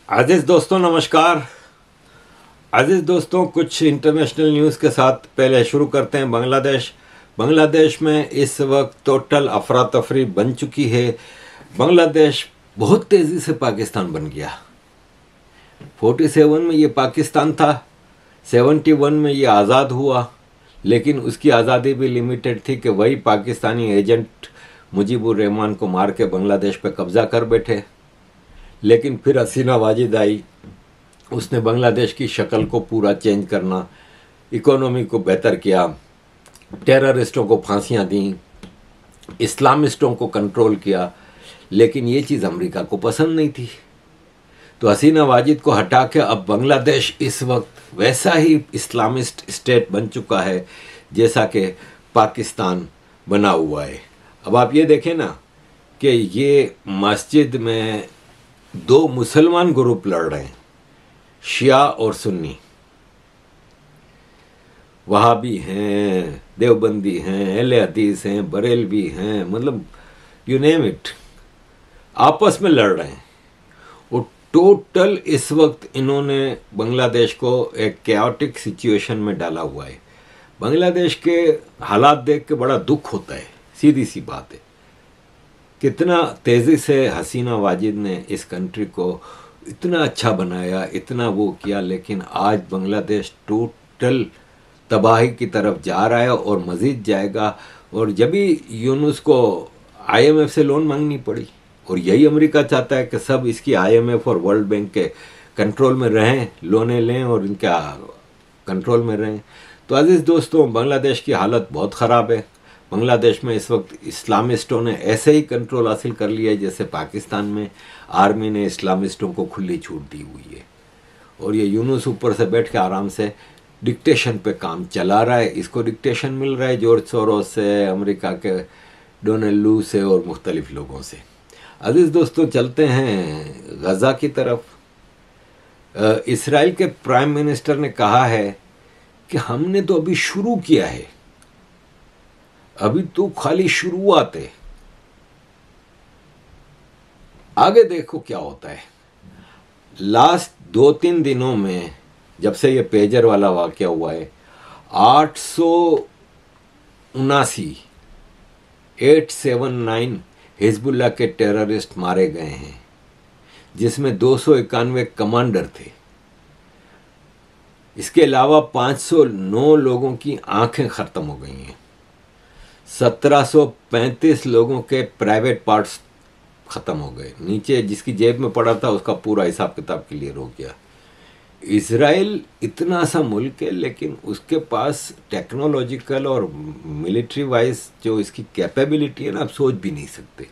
अजीज दोस्तों नमस्कार। अजीज दोस्तों, कुछ इंटरनेशनल न्यूज़ के साथ पहले शुरू करते हैं। बांग्लादेश में इस वक्त टोटल अफरा तफरी बन चुकी है। बांग्लादेश बहुत तेज़ी से पाकिस्तान बन गया। 47 में ये पाकिस्तान था, 71 में ये आज़ाद हुआ, लेकिन उसकी आज़ादी भी लिमिटेड थी कि वही पाकिस्तानी एजेंट मुजीबुर रहमान को मार के बांग्लादेश पे कब्ज़ा कर बैठे। लेकिन फिर हसीना वाजिद आई, उसने बांग्लादेश की शक्ल को पूरा चेंज करना, इकोनॉमी को बेहतर किया, टेररिस्टों को फांसियां दी, इस्लामिस्टों को कंट्रोल किया। लेकिन ये चीज़ अमेरिका को पसंद नहीं थी, तो हसीना वाजिद को हटा के अब बांग्लादेश इस वक्त वैसा ही इस्लामिस्ट स्टेट बन चुका है जैसा कि पाकिस्तान बना हुआ है। अब आप ये देखें ना कि ये मस्जिद में दो मुसलमान ग्रुप लड़ रहे हैं, शिया और सुन्नी। वहाबी हैं, देवबंदी हैं, अहले हदीस हैं, बरेलवी हैं, मतलब यू नेम इट, आपस में लड़ रहे हैं। और टोटल इस वक्त इन्होंने बांग्लादेश को एक कैओटिक सिचुएशन में डाला हुआ है। बांग्लादेश के हालात देख के बड़ा दुख होता है, सीधी सी बात है। कितना तेज़ी से हसीना वाजिद ने इस कंट्री को इतना अच्छा बनाया, इतना वो किया, लेकिन आज बांग्लादेश टोटल तबाही की तरफ जा रहा है और मज़ीद जाएगा। और जब भी यूनुस को IMF से लोन मांगनी पड़ी, और यही अमेरिका चाहता है कि सब इसकी IMF और वर्ल्ड बैंक के कंट्रोल में रहें, लोनें लें और इनका कंट्रोल में रहें। तो अजीज़ दोस्तों, बांग्लादेश की हालत बहुत ख़राब है। बांग्लादेश में इस वक्त इस्लामिस्टों ने ऐसे ही कंट्रोल हासिल कर लिया है जैसे पाकिस्तान में आर्मी ने इस्लामिस्टों को खुली छूट दी हुई है। और ये यूनुस ऊपर से बैठ के आराम से डिक्टेशन पे काम चला रहा है। इसको डिक्टेशन मिल रहा है जॉर्ज सोरोस से, अमेरिका के डोनाल्ड लू से और मुख्तलिफ लोगों से। अजीज़ दोस्तों, चलते हैं गज़ा की तरफ। इसराइल के प्राइम मिनिस्टर ने कहा है कि हमने तो अभी शुरू किया है, अभी तो खाली शुरुआत है, आगे देखो क्या होता है। लास्ट 2-3 दिनों में जब से ये पेजर वाला वाकया हुआ है, 879 हिजबुल्लाह के टेररिस्ट मारे गए हैं, जिसमें 291 कमांडर थे। इसके अलावा 509 लोगों की आंखें ख़त्म हो गई हैं, 1735 लोगों के प्राइवेट पार्ट्स ख़त्म हो गए। नीचे जिसकी जेब में पड़ा था उसका पूरा हिसाब किताब क्लियर हो गया। इसराइल इतना सा मुल्क है, लेकिन उसके पास टेक्नोलॉजिकल और मिलिट्री वाइज जो इसकी कैपेबिलिटी है ना, आप सोच भी नहीं सकते।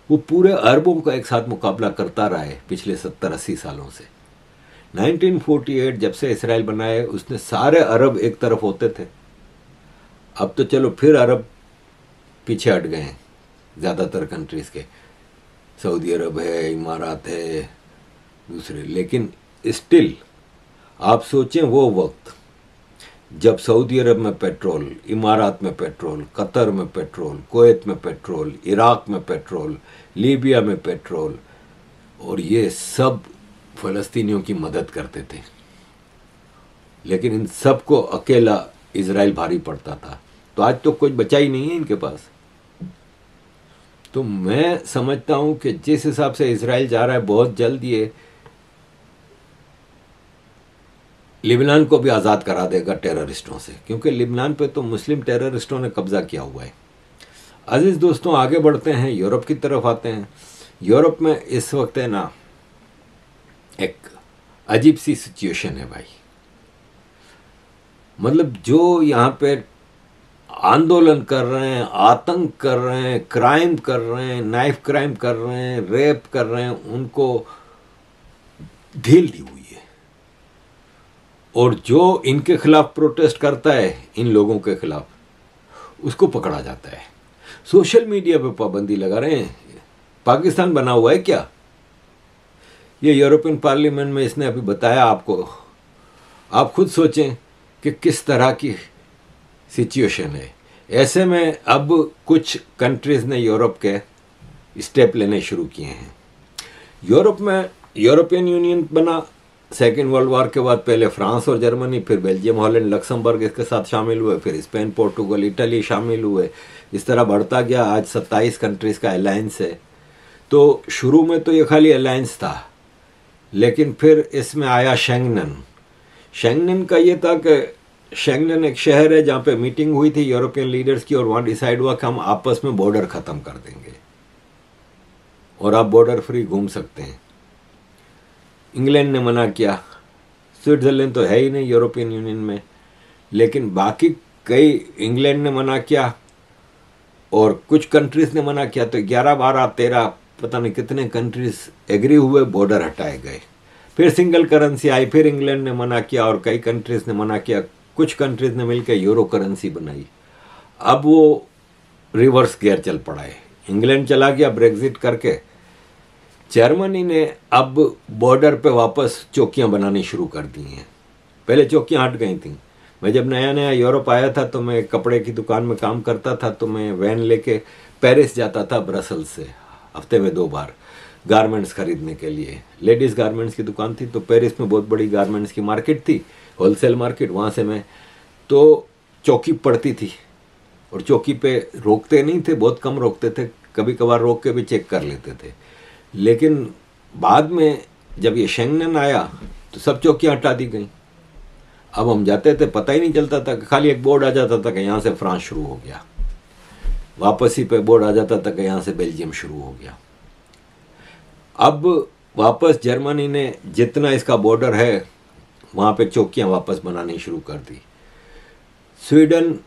वो पूरे अरबों का एक साथ मुकाबला करता रहा है पिछले 70-80 सालों से। 1948 जब से इसराइल बना है, उसने सारे अरब एक तरफ होते थे। अब तो चलो फिर अरब पीछे हट गए हैं ज़्यादातर कंट्रीज़ के, सऊदी अरब है, इमारात है, दूसरे। लेकिन स्टिल आप सोचें वो वक्त जब सऊदी अरब में पेट्रोल, इमारात में पेट्रोल, कतर में पेट्रोल, कुवैत में पेट्रोल, इराक में पेट्रोल, लीबिया में पेट्रोल, और ये सब फ़लस्तीनियों की मदद करते थे। लेकिन इन सब को अकेला इजराइल भारी पड़ता था। तो आज तो कुछ बचा ही नहीं है इनके पास। तो मैं समझता हूं कि जिस हिसाब से इजराइल जा रहा है, बहुत जल्द ये लिबनान को भी आज़ाद करा देगा टेररिस्टों से, क्योंकि लिबनान पे तो मुस्लिम टेररिस्टों ने कब्जा किया हुआ है। अजीज़ दोस्तों, आगे बढ़ते हैं, यूरोप की तरफ आते हैं। यूरोप में इस वक्त है ना एक अजीब सी सिचुएशन है भाई। मतलब जो यहाँ पे आंदोलन कर रहे हैं, आतंक कर रहे हैं, क्राइम कर रहे हैं, नाइफ क्राइम कर रहे हैं, रेप कर रहे हैं, उनको ढील दी हुई है। और जो इनके खिलाफ प्रोटेस्ट करता है, इन लोगों के खिलाफ, उसको पकड़ा जाता है। सोशल मीडिया पे पाबंदी लगा रहे हैं। पाकिस्तान बना हुआ है क्या? ये यूरोपियन पार्लियामेंट में इसने अभी बताया आपको। आप खुद सोचें कि किस तरह की सिचुएशन है। ऐसे में अब कुछ कंट्रीज़ ने यूरोप के स्टेप लेने शुरू किए हैं। यूरोप में यूरोपियन यूनियन बना सेकेंड वर्ल्ड वॉर के बाद। पहले फ्रांस और जर्मनी, फिर बेल्जियम, हॉलैंड, लक्समबर्ग इसके साथ शामिल हुए, फिर स्पेन, पोर्टुगल, इटली शामिल हुए। इस तरह बढ़ता गया। आज 27 कंट्रीज़ का अलायंस है। तो शुरू में तो ये खाली अलायंस था, लेकिन फिर इसमें आया शेंगन। शेंगन का ये था कि शेंगन एक शहर है जहाँ पे मीटिंग हुई थी यूरोपियन लीडर्स की, और वहाँ डिसाइड हुआ कि हम आपस में बॉर्डर ख़त्म कर देंगे और आप बॉर्डर फ्री घूम सकते हैं। इंग्लैंड ने मना किया, स्विट्ज़रलैंड तो है ही नहीं यूरोपियन यूनियन में, लेकिन बाकी कई, इंग्लैंड ने मना किया और कुछ कंट्रीज़ ने मना किया, तो 11, 12, 13 पता नहीं कितने कंट्रीज़ एग्री हुए, बॉर्डर हटाए गए। फिर सिंगल करेंसी आई, फिर इंग्लैंड ने मना किया और कई कंट्रीज़ ने मना किया। कुछ कंट्रीज़ ने मिलकर यूरो करेंसी बनाई। अब वो रिवर्स गियर चल पड़ा है। इंग्लैंड चला गया ब्रेग्जिट करके। जर्मनी ने अब बॉर्डर पे वापस चौकियां बनानी शुरू कर दी हैं। पहले चौकियां हट गई थी। मैं जब नया नया यूरोप आया था तो मैं कपड़े की दुकान में काम करता था, तो मैं वैन लेके पेरिस जाता था ब्रसल्स से, हफ्ते में 2 बार गारमेंट्स खरीदने के लिए। लेडीज़ गारमेंट्स की दुकान थी, तो पेरिस में बहुत बड़ी गारमेंट्स की मार्केट थी, होलसेल मार्केट। वहाँ से मैं तो चौकी पड़ती थी, और चौकी पे रोकते नहीं थे, बहुत कम रोकते थे, कभी कभार रोक के भी चेक कर लेते थे। लेकिन बाद में जब ये शेंगन आया तो सब चौकियाँ हटा दी गई। अब हम जाते थे, पता ही नहीं चलता था, खाली एक बोर्ड आ जाता था कि यहाँ से फ्रांस शुरू हो गया, वापसी पे बोर्ड आ जाता था कि यहाँ से बेल्जियम शुरू हो गया। अब वापस जर्मनी ने जितना इसका बॉर्डर है वहाँ पे चौकियाँ वापस बनानी शुरू कर दी। स्वीडन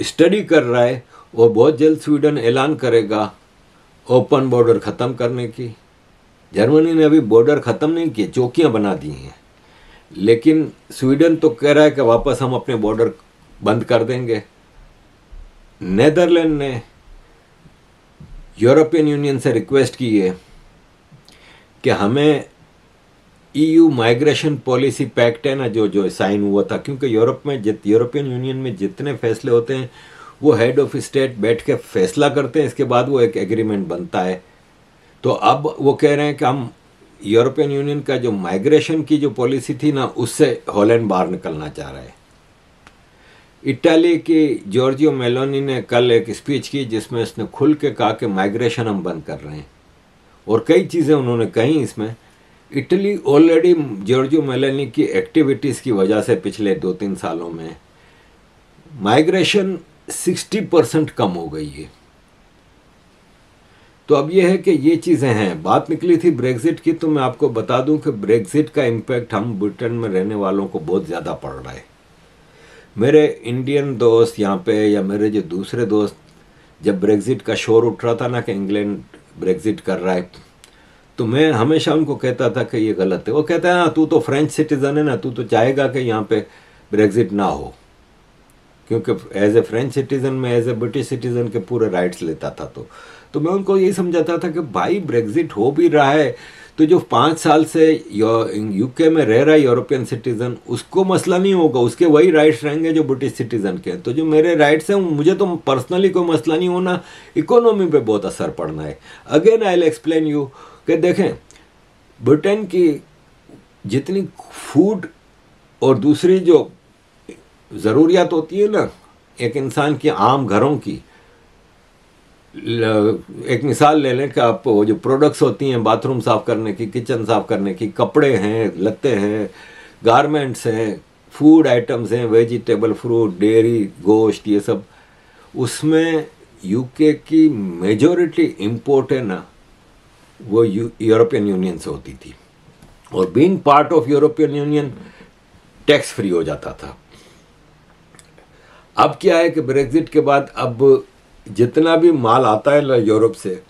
स्टडी कर रहा है और बहुत जल्द स्वीडन ऐलान करेगा ओपन बॉर्डर ख़त्म करने की। जर्मनी ने अभी बॉर्डर ख़त्म नहीं किए, चौकियाँ बना दी हैं, लेकिन स्वीडन तो कह रहा है कि वापस हम अपने बॉर्डर बंद कर देंगे। नेदरलैंड ने यूरोपियन यूनियन से रिक्वेस्ट की है कि हमें EU माइग्रेशन पॉलिसी पैक्ट है ना, जो साइन हुआ था, क्योंकि यूरोप में यूरोपियन यूनियन में जितने फैसले होते हैं वो हेड ऑफ स्टेट बैठ के फैसला करते हैं, इसके बाद वो एक एग्रीमेंट बनता है। तो अब वो कह रहे हैं कि हम यूरोपियन यूनियन का जो माइग्रेशन की जो पॉलिसी थी ना, उससे हॉलैंड बाहर निकलना चाह रहा है। इटाली की जॉर्जियो मेलोनी ने कल एक स्पीच की जिसमें उसने खुल के कहा कि माइग्रेशन हम बंद कर रहे हैं, और कई चीज़ें उन्होंने कही इसमें। इटली ऑलरेडी जॉर्जियो मेलोनी की एक्टिविटीज़ की वजह से पिछले 2-3 सालों में माइग्रेशन 60% कम हो गई है। तो अब यह है कि ये चीज़ें हैं। बात निकली थी ब्रेग्जिट की, तो मैं आपको बता दूं कि ब्रेग्जिट का इम्पैक्ट हम ब्रिटेन में रहने वालों को बहुत ज़्यादा पड़ रहा है। मेरे इंडियन दोस्त यहाँ पे, या मेरे जो दूसरे दोस्त, जब ब्रेग्जिट का शोर उठ रहा था ना कि इंग्लैंड ब्रेग्जिट कर रहा है, तो मैं हमेशा उनको कहता था कि ये गलत है। वो कहता है, हाँ तू तो फ्रेंच सिटीज़न है ना, तू तो चाहेगा कि यहाँ पे ब्रेग्जिट ना हो, क्योंकि एज ए फ्रेंच सिटीज़न में एज ए ब्रिटिश सिटीज़न के पूरे राइट्स लेता था। तो मैं उनको यही समझाता था कि भाई ब्रेग्जिट हो भी रहा है तो जो 5 साल से यूके में रह रहा है यूरोपियन सिटीज़न, उसको मसला नहीं होगा, उसके वही राइट्स रहेंगे जो ब्रिटिश सिटीज़न के हैं। तो जो मेरे राइट्स हैं मुझे तो पर्सनली कोई मसला नहीं होना, इकोनॉमी पे बहुत असर पड़ना है। Again I will explain you कि देखें, ब्रिटेन की जितनी फूड और दूसरी जो ज़रूरियात होती है ना एक इंसान की, आम घरों की, एक मिसाल ले लें कि आप वो जो प्रोडक्ट्स होती हैं बाथरूम साफ़ करने की, किचन साफ़ करने की, कपड़े हैं, लत्ते हैं, गारमेंट्स हैं, फूड आइटम्स हैं, वेजिटेबल, फ्रूट, डेयरी, गोश्त, ये सब, उसमें यूके की मेजॉरिटी इंपोर्ट है ना, वो यूरोपियन यूनियन से होती थी। और being part of European union tax free हो जाता था। अब क्या है कि ब्रेग्जिट के बाद अब जितना भी माल आता है यूरोप से,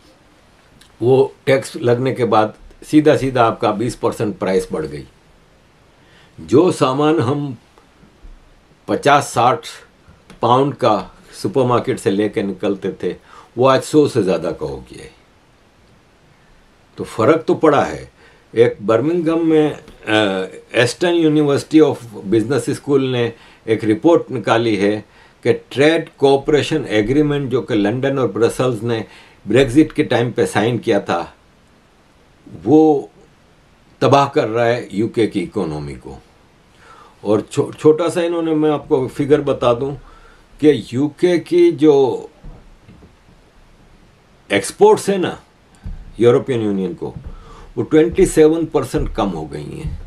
वो टैक्स लगने के बाद सीधा सीधा आपका 20% प्राइस बढ़ गई। जो सामान हम 50-60 पाउंड का सुपरमार्केट से लेकर निकलते थे, वो आज 100 से ज़्यादा का हो गया है। तो फ़र्क तो पड़ा है। एक बर्मिंघम में Aston university of business school ने एक रिपोर्ट निकाली है कि ट्रेड कोऑपरेशन एग्रीमेंट जो कि लंदन और ब्रसल्स ने ब्रेग्जिट के टाइम पे साइन किया था, वो तबाह कर रहा है यूके की इकोनॉमी को। और छोटा सा इन्होंने, मैं आपको फिगर बता दूं कि यूके की जो एक्सपोर्ट्स है ना यूरोपियन यूनियन को, वो 27% कम हो गई हैं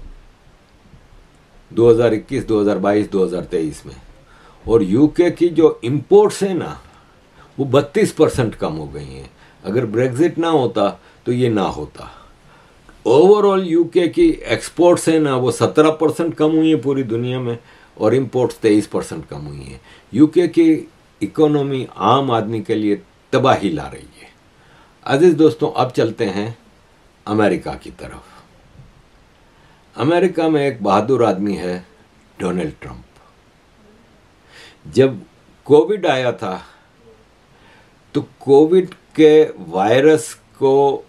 2021, 2022, 2023 में। और यूके की जो इंपोर्ट्स है ना वो 32% कम हो गई हैं। अगर ब्रेग्जिट ना होता तो ये ना होता। ओवरऑल यूके की एक्सपोर्ट्स है ना वो 17% कम हुई है पूरी दुनिया में, और इंपोर्ट्स 23% कम हुई हैं। यूके की इकोनॉमी आम आदमी के लिए तबाही ला रही है। अजीज दोस्तों, अब चलते हैं अमेरिका की तरफ। अमेरिका में एक बहादुर आदमी है, डोनाल्ड ट्रंप। जब कोविड आया था तो कोविड के वायरस को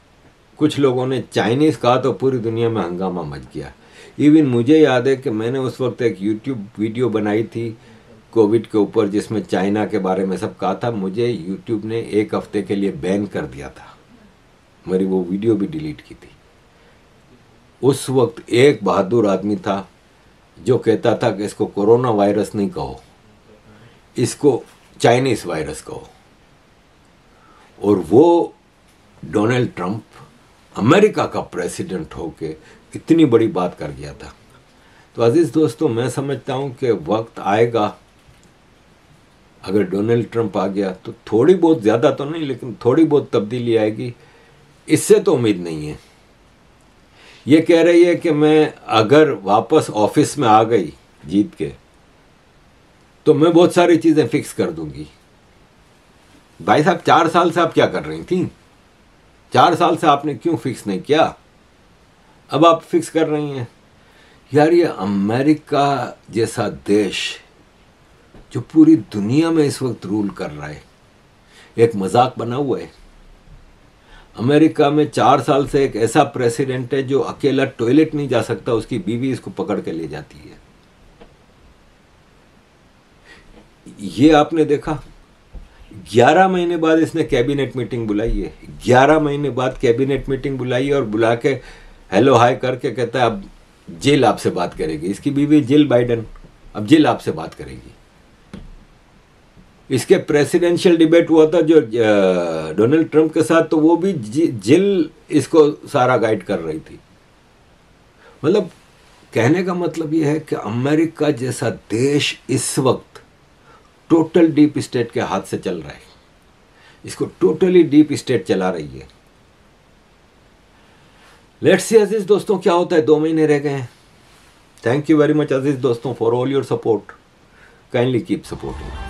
कुछ लोगों ने चाइनीज कहा तो पूरी दुनिया में हंगामा मच गया। इवन मुझे याद है कि मैंने उस वक्त एक यूट्यूब वीडियो बनाई थी कोविड के ऊपर, जिसमें चाइना के बारे में सब कहा था। मुझे यूट्यूब ने 1 हफ्ते के लिए बैन कर दिया था, मेरी वो वीडियो भी डिलीट की थी। उस वक्त एक बहादुर आदमी था जो कहता था कि इसको कोरोना वायरस नहीं कहो, इसको चाइनीज वायरस कहो। और वो डोनाल्ड ट्रंप अमेरिका का प्रेसिडेंट होके इतनी बड़ी बात कर गया था। तो अजीज दोस्तों, मैं समझता हूं कि वक्त आएगा, अगर डोनाल्ड ट्रंप आ गया तो थोड़ी बहुत, ज़्यादा तो नहीं लेकिन थोड़ी बहुत तब्दीली आएगी। इससे तो उम्मीद नहीं है। ये कह रही है कि मैं अगर वापस ऑफिस में आ गई जीत के तो मैं बहुत सारी चीज़ें फिक्स कर दूंगी। भाई साहब, 4 साल से आप क्या कर रही थी? 4 साल से आपने क्यों फिक्स नहीं किया? अब आप फिक्स कर रही हैं। यार, ये अमेरिका जैसा देश जो पूरी दुनिया में इस वक्त रूल कर रहा है, एक मजाक बना हुआ है। अमेरिका में 4 साल से एक ऐसा प्रेसिडेंट है जो अकेला टॉयलेट नहीं जा सकता, उसकी बीवी इसको पकड़ के ले जाती है। ये आपने देखा। 11 महीने बाद इसने कैबिनेट मीटिंग बुलाई है। 11 महीने बाद कैबिनेट मीटिंग बुलाई है और बुला के हेलो हाय करके कहता है अब जिल आपसे बात करेगी। इसकी बीवी जिल बाइडन अब जिल आपसे बात करेगी। इसके प्रेसिडेंशियल डिबेट हुआ था जो डोनाल्ड ट्रंप के साथ, तो वो भी जिल इसको सारा गाइड कर रही थी। मतलब कहने का मतलब ये है कि अमेरिका जैसा देश इस वक्त टोटल डीप स्टेट के हाथ से चल रहा है। इसको टोटली डीप स्टेट चला रही है। लेट्स सी अजीज दोस्तों क्या होता है। 2 महीने रह गए हैं। थैंक यू वेरी मच अजीज दोस्तों for all your support. Kindly keep supporting.